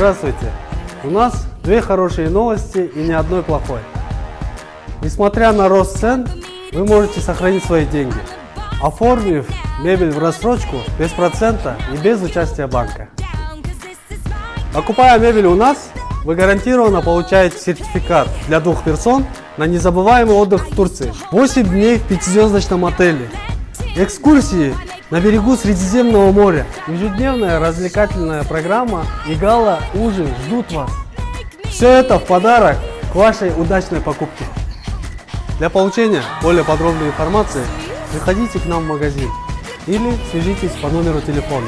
Здравствуйте! У нас две хорошие новости и ни одной плохой. Несмотря на рост цен, вы можете сохранить свои деньги, оформив мебель в рассрочку без процента и без участия банка. Покупая мебель у нас, вы гарантированно получаете сертификат для 2 персон на незабываемый отдых в Турции. 8 дней в 5-звездочном отеле, экскурсии на берегу Средиземного моря, ежедневная развлекательная программа и гала-ужин ждут вас. Все это в подарок к вашей удачной покупке. Для получения более подробной информации приходите к нам в магазин или свяжитесь по номеру телефона